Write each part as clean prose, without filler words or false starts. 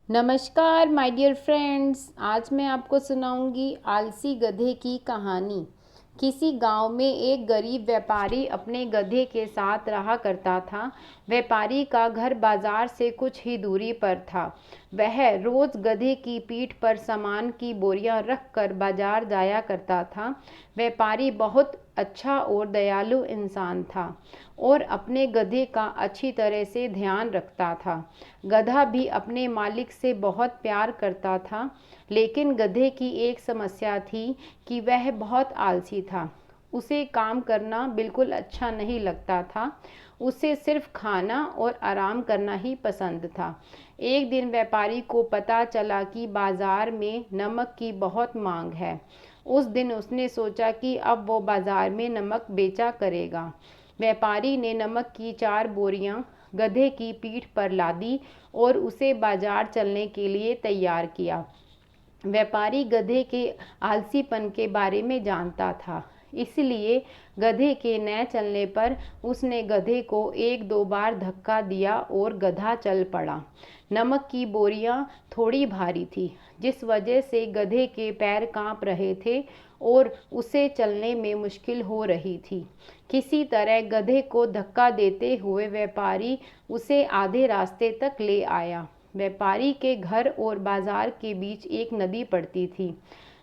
नमस्कार my dear friends. आज मैं आपको सुनाऊंगी आलसी गधे की कहानी। किसी गांव में एक गरीब व्यापारी अपने गधे के साथ रहा करता था। व्यापारी का घर बाजार से कुछ ही दूरी पर था। वह रोज गधे की पीठ पर सामान की बोरियां रख कर बाजार जाया करता था। व्यापारी बहुत अच्छा और दयालु इंसान था और अपने गधे का अच्छी तरह से ध्यान रखता था। गधा भी अपने मालिक से बहुत प्यार करता था, लेकिन गधे की एक समस्या थी कि वह बहुत आलसी था। उसे काम करना बिल्कुल अच्छा नहीं लगता था। उसे सिर्फ खाना और आराम करना ही पसंद था। एक दिन व्यापारी को पता चला कि बाजार में नमक की बहुत मांग है। उस दिन उसने सोचा कि अब वो बाजार में नमक बेचा करेगा। व्यापारी ने नमक की 4 बोरियां गधे की पीठ पर लादी और उसे बाजार चलने के लिए तैयार किया। व्यापारी गधे के आलसीपन के बारे में जानता था, इसलिए गधे के न चलने पर उसने गधे को 1-2 बार धक्का दिया और गधा चल पड़ा। नमक की बोरियां थोड़ी भारी थी, जिस वजह से गधे के पैर कांप रहे थे और उसे चलने में मुश्किल हो रही थी। किसी तरह गधे को धक्का देते हुए व्यापारी उसे आधे रास्ते तक ले आया। व्यापारी के घर और बाजार के बीच एक नदी पड़ती थी,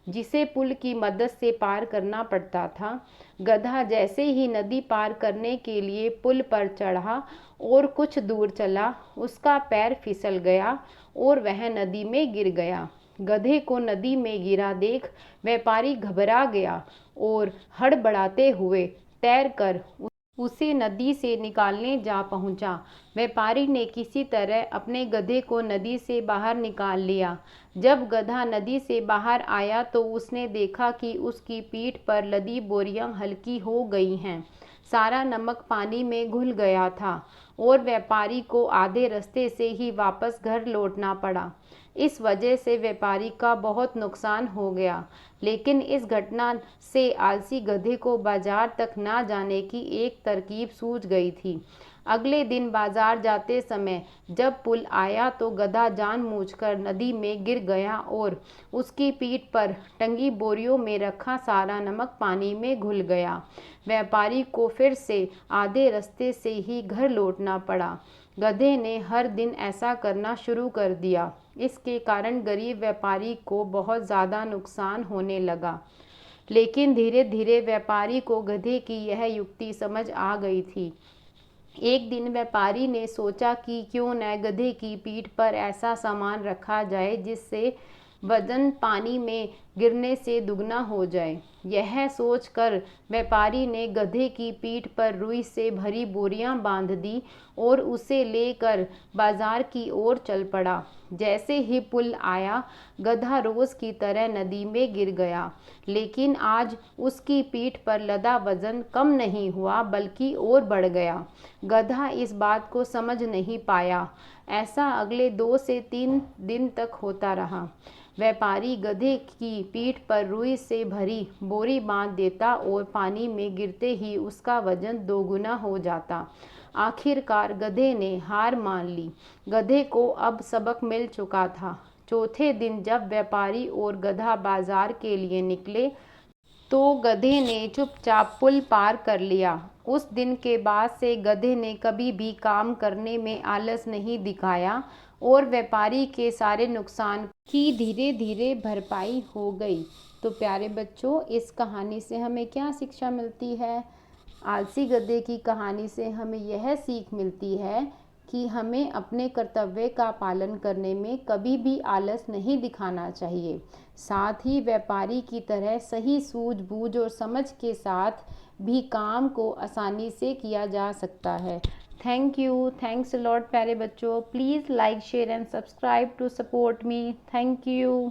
जिसे पुल की मदद से पार करना पड़ता था। गधा जैसे ही नदी पार करने के लिए पुल पर चढ़ा और कुछ दूर चला, उसका पैर फिसल गया और वह नदी में गिर गया। गधे को नदी में गिरा देख व्यापारी घबरा गया और हड़बड़ाते हुए तैरकर उसे नदी से निकालने जा पहुंचा। व्यापारी ने किसी तरह अपने गधे को नदी से बाहर निकाल लिया। जब गधा नदी से बाहर आया तो उसने देखा कि उसकी पीठ पर लदी बोरियां हल्की हो गई हैं। सारा नमक पानी में घुल गया था और व्यापारी को आधे रास्ते से ही वापस घर लौटना पड़ा। इस वजह से व्यापारी का बहुत नुकसान हो गया, लेकिन इस घटना से आलसी गधे को बाजार तक ना जाने की एक तरकीब सूझ गई थी। अगले दिन बाजार जाते समय जब पुल आया तो गधा जानबूझकर नदी में गिर गया और उसकी पीठ पर टंगी बोरियों में रखा सारा नमक पानी में घुल गया। व्यापारी को फिर से आधे रास्ते से ही घर लौटना पड़ा। गधे ने हर दिन ऐसा करना शुरू कर दिया। इसके कारण गरीब व्यापारी को बहुत ज़्यादा नुकसान होने लगा, लेकिन धीरे धीरे व्यापारी को गधे की यह युक्ति समझ आ गई थी। एक दिन व्यापारी ने सोचा कि क्यों न गधे की पीठ पर ऐसा सामान रखा जाए जिससे वजन पानी में गिरने से दुगना हो जाए। यह सोचकर व्यापारी ने गधे की पीठ पर रुई से भरी बोरियां बांध दी और उसे लेकर बाजार की ओर चल पड़ा। जैसे ही पुल आया, गधा रोज की तरह नदी में गिर गया, लेकिन आज उसकी पीठ पर लदा वजन कम नहीं हुआ बल्कि और बढ़ गया। गधा इस बात को समझ नहीं पाया। ऐसा अगले 2 से 3 दिन तक होता रहा। व्यापारी गधे की पीठ पर रुई से भरी बोरी बांध देता और पानी में गिरते ही उसका वजन 2 गुना हो जाता। आखिरकार गधे ने हार मान ली। गधे को अब सबक मिल चुका था। चौथे दिन जब व्यापारी और गधा बाजार के लिए निकले तो गधे ने चुपचाप पुल पार कर लिया। उस दिन के बाद से गधे ने कभी भी काम करने में आलस नहीं दिखाया और व्यापारी के सारे नुकसान की धीरे धीरे भरपाई हो गई। तो प्यारे बच्चों, इस कहानी से हमें क्या शिक्षा मिलती है? आलसी गधे की कहानी से हमें यह सीख मिलती है कि हमें अपने कर्तव्य का पालन करने में कभी भी आलस नहीं दिखाना चाहिए। साथ ही व्यापारी की तरह सही सूझबूझ और समझ के साथ भी काम को आसानी से किया जा सकता है। Thank you, thanks a lot प्यारे बच्चों। Please like, share and subscribe to support me. Thank you.